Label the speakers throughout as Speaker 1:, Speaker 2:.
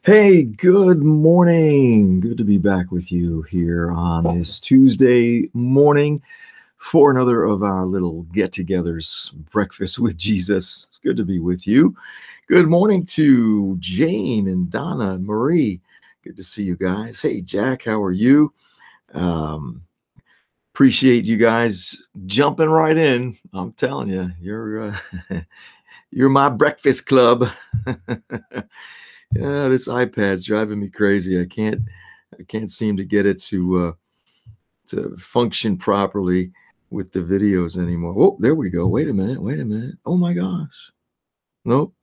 Speaker 1: Hey, good morning. Good to be back with you here on this Tuesday morning for another of our little get-togethers, Breakfast with Jesus. It's good to be with you. Good morning to Jane and Donna and Marie. Good to see you guys. Hey, Jack, how are you? Um, Appreciate you guys jumping right in. I'm telling you, you're my breakfast club. Yeah, this iPad's driving me crazy. I can't seem to get it to function properly with the videos anymore. Oh, there we go. Wait a minute. Wait a minute. Oh my gosh. Nope.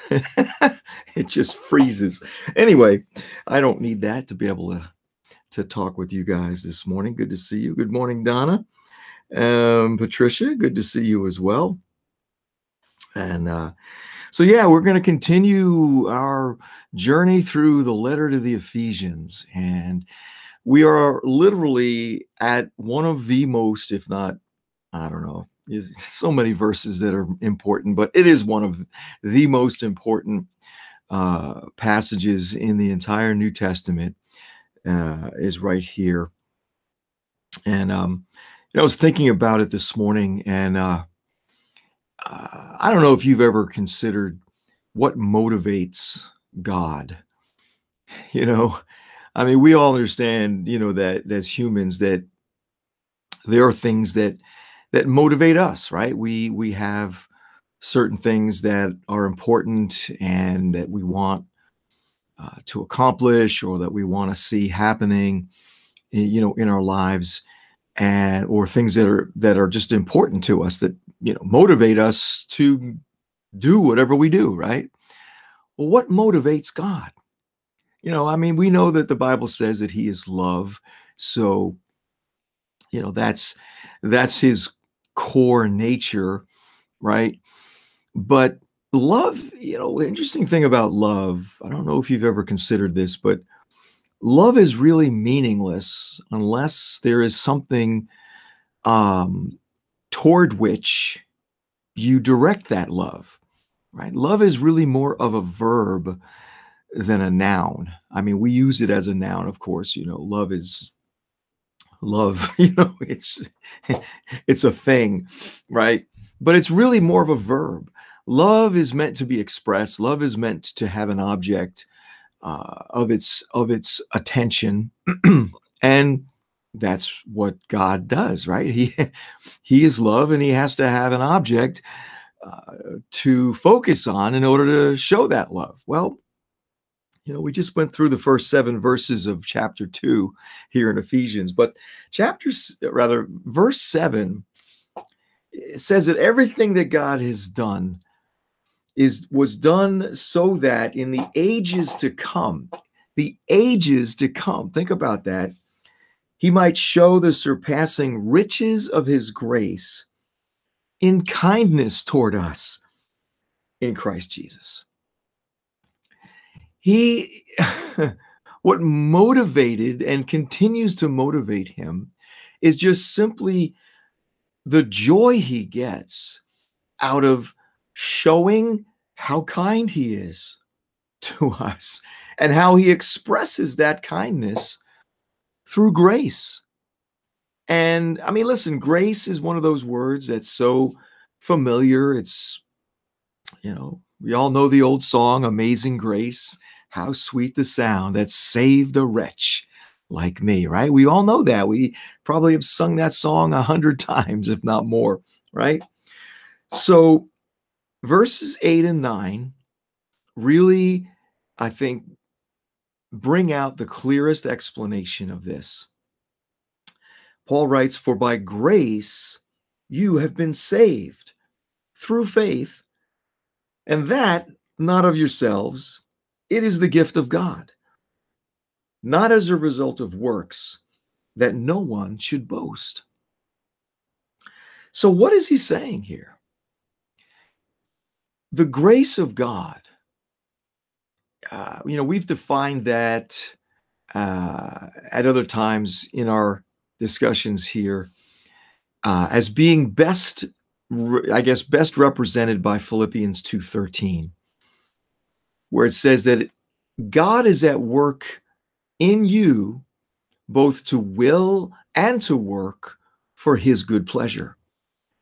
Speaker 1: It just freezes. Anyway, I don't need that to be able to talk with you guys this morning. Good to see you. Good morning, Donna. Patricia, good to see you as well. And so, yeah, we're going to continue our journey through the letter to the Ephesians. And we are literally at one of the most, if not, I don't know, so many verses that are important, but it is one of the most important passages in the entire New Testament, is right here. And I was thinking about it this morning, and I don't know if you've ever considered what motivates God. You know, I mean, we all understand, that as humans, that there are things that motivate us, right? We have certain things that are important and that we want to accomplish, or that we want to see happening, in our lives, and or things that are just important to us, that motivate us to do whatever we do, right? Well, what motivates God? I mean, we know that the Bible says that He is love, so that's His core nature, right? But love, the interesting thing about love, I don't know if you've ever considered this, but love is really meaningless unless there is something um, toward which you direct that love, right? Love is really more of a verb than a noun. I mean, we use it as a noun, of course. Love is love. It's a thing, right? But it's really more of a verb. Love is meant to be expressed. Love is meant to have an object of its attention, and that's what God does, right? He is love, and He has to have an object to focus on in order to show that love. Well, we just went through the first 7 verses of chapter 2 here in Ephesians, but verse 7 says that everything that God has done was done so that in the ages to come, think about that, He might show the surpassing riches of His grace in kindness toward us in Christ Jesus. What motivated and continues to motivate Him is just simply the joy He gets out of showing how kind He is to us, and how He expresses that kindness through grace. And I mean, listen, grace is one of those words that's so familiar. It's, we all know the old song, Amazing Grace, how sweet the sound that saved a wretch like me, right? We all know that. We probably have sung that song 100 times, if not more, right? So verses 8 and 9 really, I think, bring out the clearest explanation of this. Paul writes, "For by grace you have been saved through faith, and that not of yourselves, it is the gift of God, not as a result of works, that no one should boast." So what is he saying here? The grace of God, we've defined that at other times in our discussions here as being best represented by Philippians 2:13, where it says that God is at work in you both to will and to work for his good pleasure,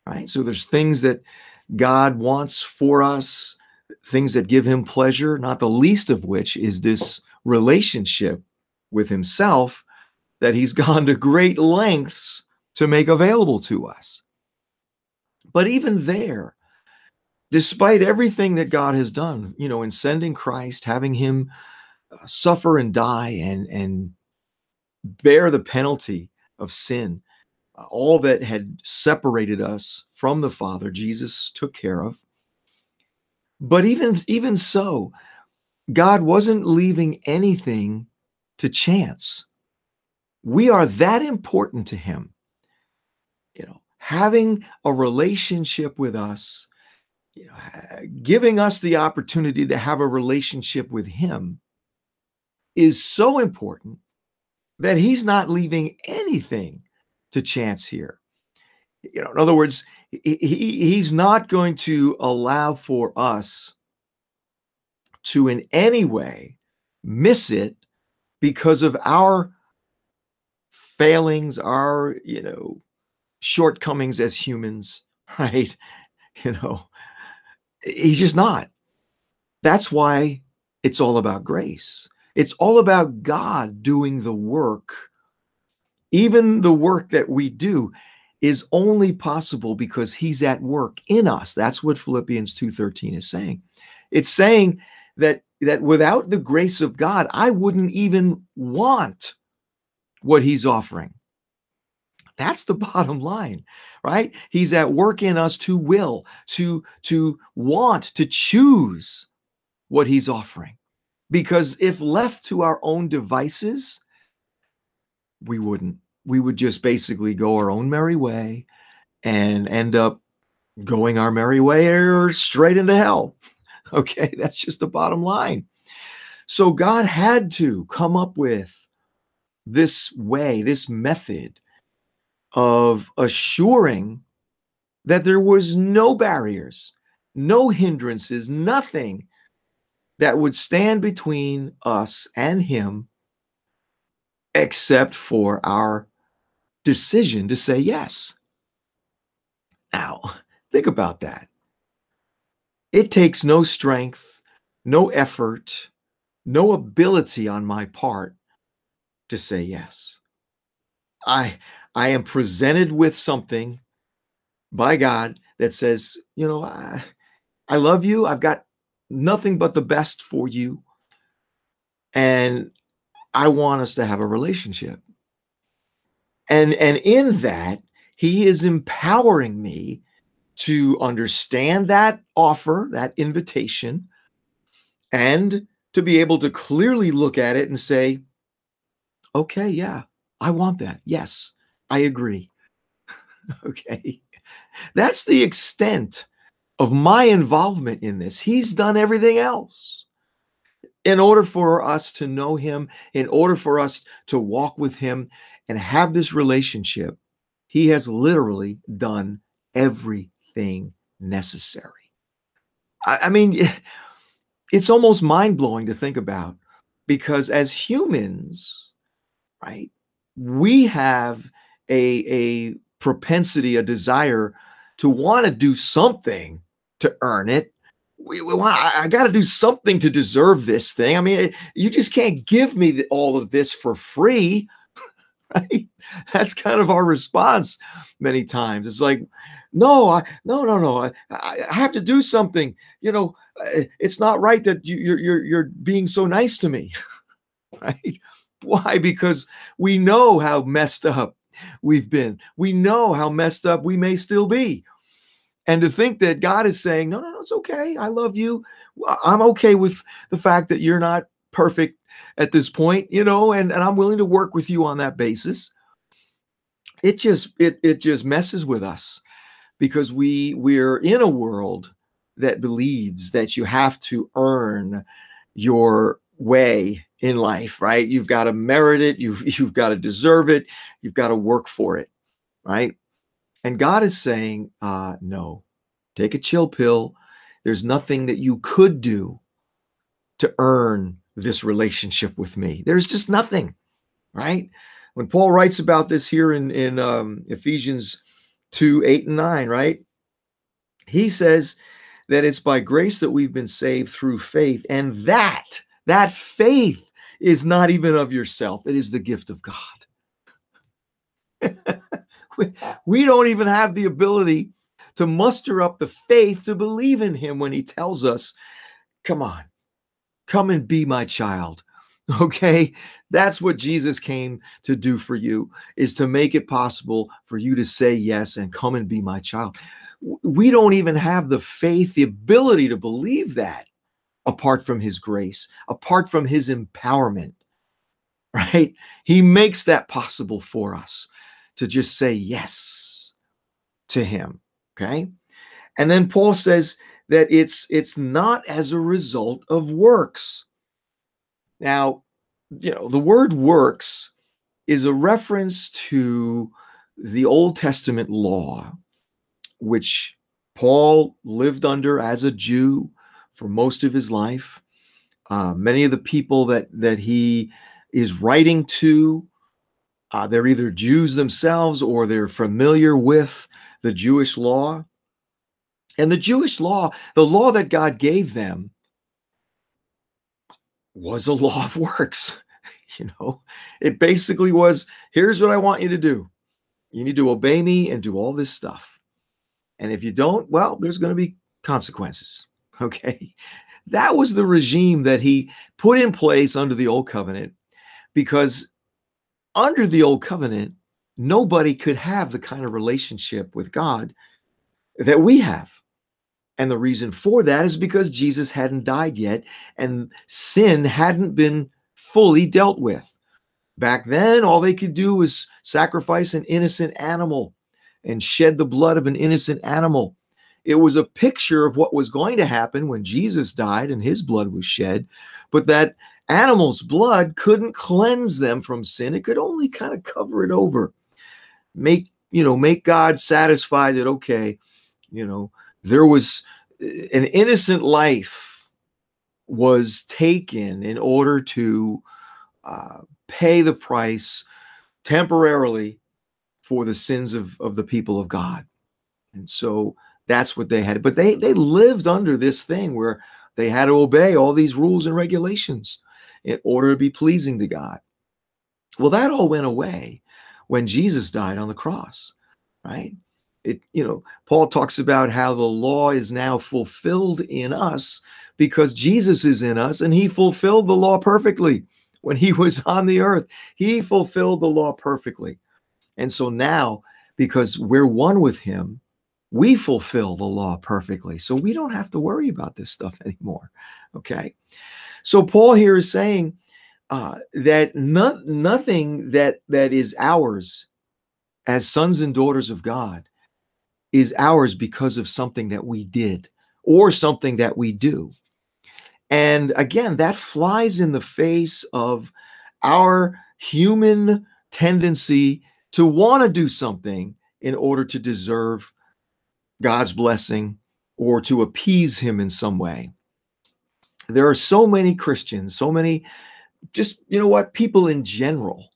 Speaker 1: right? So there's things that God wants for us, things that give him pleasure, not the least of which is this relationship with himself that he's gone to great lengths to make available to us. But even there, despite everything that God has done, in sending Christ, having him suffer and die and bear the penalty of sin, all that had separated us from the Father, Jesus took care of. But even so, God wasn't leaving anything to chance. We are that important to him. Having a relationship with us, giving us the opportunity to have a relationship with him is so important that he's not leaving anything to chance here. In other words, he's not going to allow for us to in any way miss it because of our failings, our, shortcomings as humans, right? You know, he's just not. That's why it's all about grace. It's all about God doing the work. Even the work that we do is only possible because he's at work in us. That's what Philippians 2:13 is saying. It's saying that without the grace of God, I wouldn't even want what he's offering. That's the bottom line, right? He's at work in us to will, to want, to choose what he's offering. Because if left to our own devices, we wouldn't. We would just basically go our own merry way and end up going our merry way or straight into hell. Okay, that's just the bottom line. So God had to come up with this way, this method of assuring that there was no barriers, no hindrances, nothing that would stand between us and him except for our decision to say yes. Now, think about that. It takes no strength, no effort, no ability on my part to say yes. I I am presented with something by God that says, I love you. I've got nothing but the best for you. And I want us to have a relationship. And in that, he is empowering me to understand that offer, that invitation, and to be able to clearly look at it and say, okay, yeah, I want that. Yes, I agree. Okay. That's the extent of my involvement in this. He's done everything else. In order for us to know him, in order for us to walk with him and have this relationship, he has literally done everything necessary. I mean, it's almost mind-blowing to think about because as humans, right, we have a propensity, a desire to want to do something to earn it. We want, I got to do something to deserve this thing. I mean, you just can't give me all of this for free, right? That's kind of our response many times. It's like, no. I have to do something. It's not right that you're being so nice to me, right? Why? Because we know how messed up we've been. We know how messed up we may still be. And to think that God is saying, no, it's okay. I love you. I'm okay with the fact that you're not perfect at this point, and I'm willing to work with you on that basis. It just messes with us because we're in a world that believes that you have to earn your way in life, right? You've got to merit it. You've got to deserve it. You've got to work for it, right? And God is saying, no, take a chill pill. There's nothing that you could do to earn this relationship with me. There's just nothing, right? When Paul writes about this here in Ephesians 2, 8 and 9, right? He says that it's by grace that we've been saved through faith, and that faith is not even of yourself. It is the gift of God. We don't even have the ability to muster up the faith to believe in him when he tells us, come on, come and be my child. Okay, that's what Jesus came to do for you, is to make it possible for you to say yes and come and be my child. We don't even have the faith, the ability to believe that apart from his grace, apart from his empowerment, right? He makes that possible for us to just say yes to him, okay? And then Paul says that it's not as a result of works. Now, the word works is a reference to the Old Testament law, which Paul lived under as a Jew for most of his life. Many of the people that he is writing to, they're either Jews themselves or they're familiar with the Jewish law. And the Jewish law, the law that God gave them, was a law of works. It basically was, here's what I want you to do. You need to obey me and do all this stuff. And if you don't, well, there's going to be consequences. Okay. That was the regime that he put in place under the old covenant, because under the old covenant, nobody could have the kind of relationship with God that we have. And the reason for that is because Jesus hadn't died yet and sin hadn't been fully dealt with. Back then, all they could do was sacrifice an innocent animal and shed the blood of an innocent animal. It was a picture of what was going to happen when Jesus died and his blood was shed, but that animal's blood couldn't cleanse them from sin. It could only kind of cover it over, make God satisfied that, okay, there was an innocent life was taken in order to pay the price temporarily for the sins of the people of God. And so that's what they had. But they lived under this thing where they had to obey all these rules and regulations in order to be pleasing to God. Well, that all went away when Jesus died on the cross, right? Paul talks about how the law is now fulfilled in us because Jesus is in us, and he fulfilled the law perfectly when he was on the earth. He fulfilled the law perfectly. And so now, because we're one with him, we fulfill the law perfectly. So we don't have to worry about this stuff anymore. Okay. So Paul here is saying that nothing that is ours as sons and daughters of God is ours because of something that we did or something that we do. And again, that flies in the face of our human tendency to want to do something in order to deserve God's blessing or to appease him in some way. There are so many Christians, so many, just, people in general.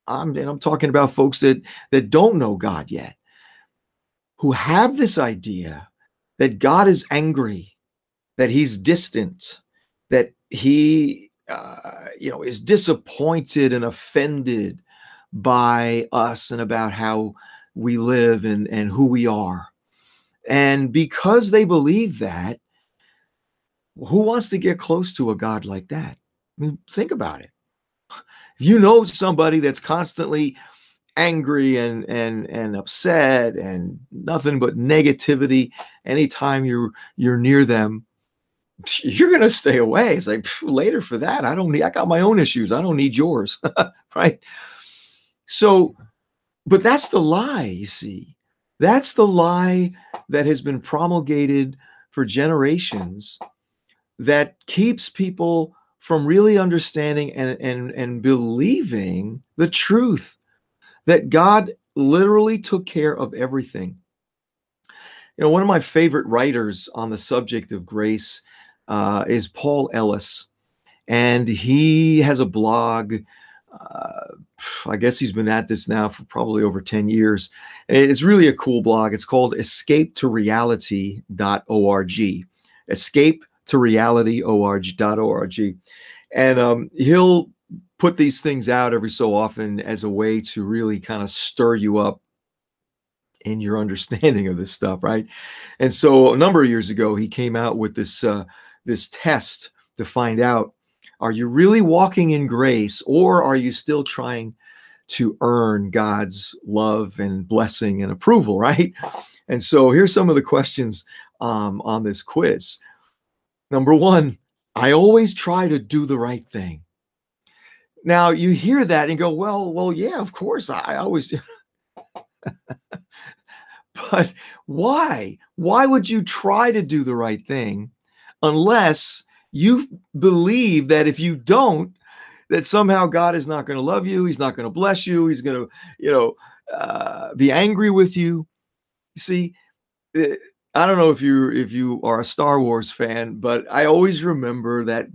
Speaker 1: I'm talking about folks that don't know God yet, who have this idea that God is angry, that he's distant, that he, is disappointed and offended by us and about how we live and who we are. And because they believe that, who wants to get close to a God like that? I mean, think about it. If you know somebody that's constantly angry and upset and nothing but negativity, anytime you're near them, you're going to stay away. It's like, later for that. I got my own issues. I don't need yours. Right? So, but that's the lie, you see. That's the lie that has been promulgated for generations that keeps people from really understanding and believing the truth that God literally took care of everything. One of my favorite writers on the subject of grace is Paul Ellis. and he has a blog. Uh, I guess he's been at this now for probably over 10 years. And it's really a cool blog. It's called escapetoreality.org. Escapetoreality.org. And he'll put these things out every so often as a way to really kind of stir you up in your understanding of this stuff, right? And so a number of years ago, he came out with this test to find out, are you really walking in grace, or are you still trying to earn God's love and blessing and approval, right? And so here's some of the questions on this quiz. Number one, I always try to do the right thing. Now you hear that and go, well, yeah, of course, I always. But why? Why would you try to do the right thing unless you believe that if you don't, that somehow God is not going to love you, he's not going to bless you, he's going to, be angry with you? You see, I don't know if you are a Star Wars fan, but I always remember that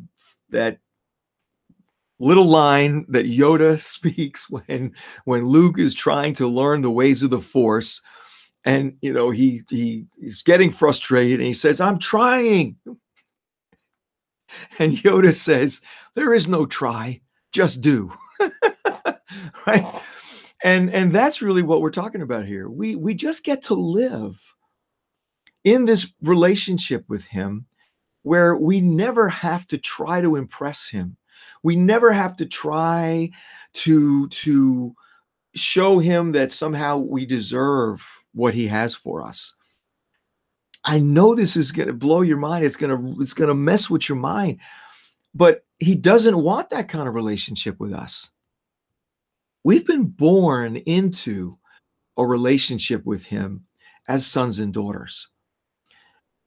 Speaker 1: little line that Yoda speaks when Luke is trying to learn the ways of the Force. And he's getting frustrated, and he says, "I'm trying." And Yoda says, "There is no try, just do." Right? And that's really what we're talking about here. We just get to live in this relationship with him where we never have to try to impress him. We never have to try to show him that somehow we deserve what he has for us. I know this is going to blow your mind. It's going to mess with your mind, but he doesn't want that kind of relationship with us. We've been born into a relationship with him as sons and daughters.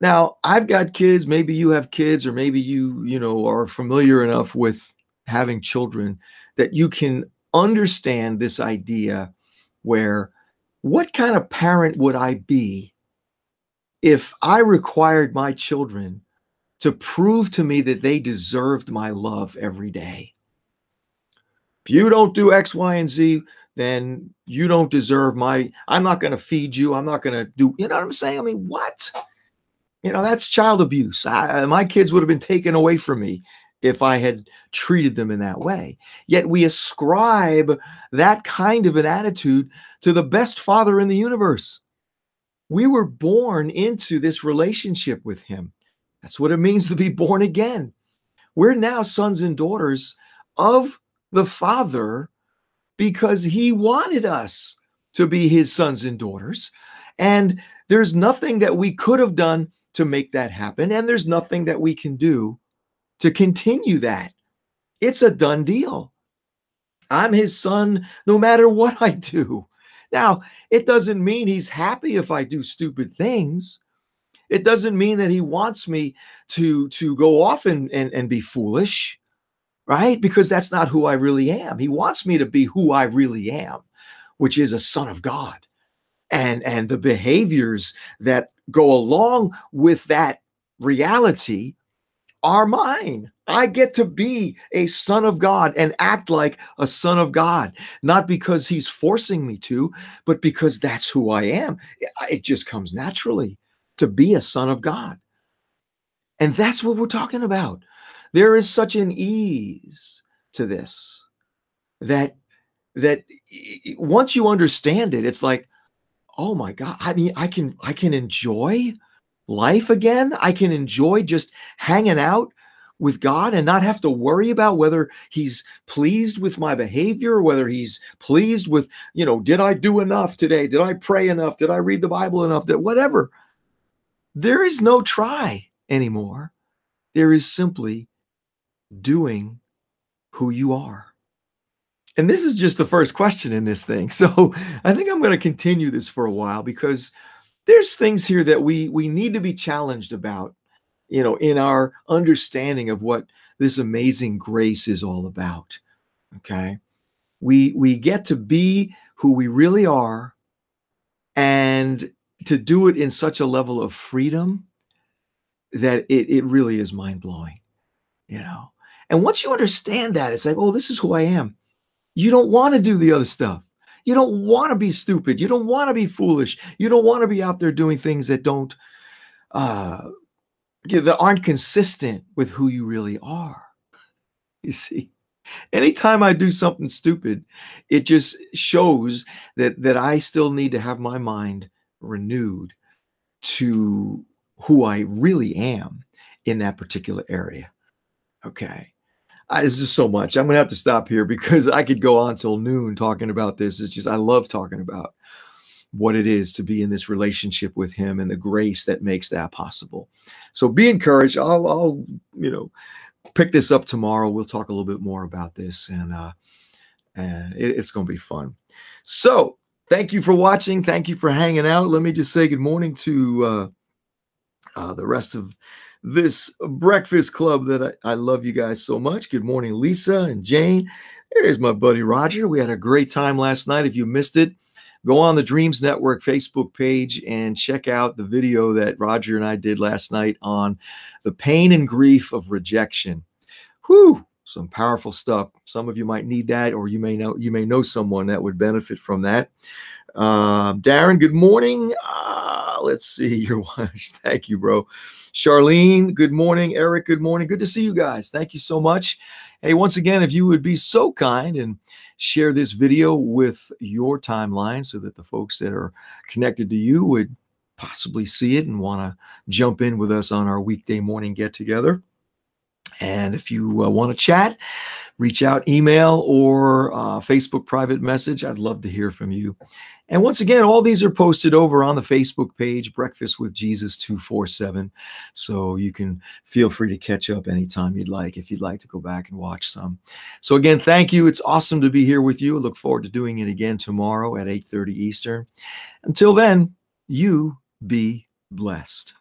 Speaker 1: Now, I've got kids, maybe you have kids, or maybe you are familiar enough with having children that you can understand this idea where, what kind of parent would I be if I required my children to prove to me that they deserved my love every day? If you don't do X, Y, and Z, then you don't deserve I'm not going to feed you. I'm not going to do, you know what I'm saying? I mean, what? That's child abuse. My kids would have been taken away from me if I had treated them in that way. Yet we ascribe that kind of an attitude to the best father in the universe. We were born into this relationship with him. That's what it means to be born again. We're now sons and daughters of the Father because he wanted us to be his sons and daughters. And there's nothing that we could have done to make that happen. And there's nothing that we can do to continue that. It's a done deal. I'm his son no matter what I do. Now, it doesn't mean he's happy if I do stupid things. It doesn't mean that he wants me to go off and be foolish, right? Because that's not who I really am. He wants me to be who I really am, which is a son of God. And the behaviors that go along with that reality are mine. I get to be a son of God and act like a son of God, not because he's forcing me to, but because that's who I am. It just comes naturally to be a son of God. And that's what we're talking about. There is such an ease to this that once you understand it, it's like, oh my God, I mean, I can enjoy life again. I can enjoy just hanging out with God and not have to worry about whether he's pleased with my behavior, whether he's pleased with, did I do enough today? Did I pray enough? Did I read the Bible enough? That whatever. There is no try anymore. There is simply doing who you are. And this is just the first question in this thing. So I think I'm going to continue this for a while because there's things here that we need to be challenged about, in our understanding of what this amazing grace is all about. Okay. We get to be who we really are, and to do it in such a level of freedom that it really is mind-blowing, And once you understand that, it's like, oh, this is who I am. You don't want to do the other stuff. You don't want to be stupid. You don't want to be foolish. You don't want to be out there doing things that don't uh, that aren't consistent with who you really are. You see, anytime I do something stupid, it just shows that I still need to have my mind renewed to who I really am in that particular area. Okay. This is so much. I'm going to have to stop here because I could go on till noon talking about this. It's just, I love talking about what it is to be in this relationship with him and the grace that makes that possible. So be encouraged. I'll pick this up tomorrow. We'll talk a little bit more about this, and it's going to be fun. So thank you for watching. Thank you for hanging out. Let me just say good morning to the rest of this breakfast club that I love you guys so much. Good morning, Lisa and Jane. There's my buddy Roger. We had a great time last night. If you missed it, go on the Dreams Network Facebook page and check out the video that Roger and I did last night on the pain and grief of rejection. Whew, some powerful stuff. Some of you might need that, or you may know someone that would benefit from that. Darren, good morning. Let's see your watch. Thank you, bro. Charlene, good morning. Eric, good morning. Good to see you guys. Thank you so much. Hey, once again, if you would be so kind and share this video with your timeline so that the folks that are connected to you would possibly see it and want to jump in with us on our weekday morning get together. And if you want to chat, reach out, email, or Facebook private message. I'd love to hear from you. And once again, all these are posted over on the Facebook page, Breakfast with Jesus 247. So you can feel free to catch up anytime you'd like, if you'd like to go back and watch some. So again, thank you. It's awesome to be here with you. I look forward to doing it again tomorrow at 8:30 Eastern. Until then, you be blessed.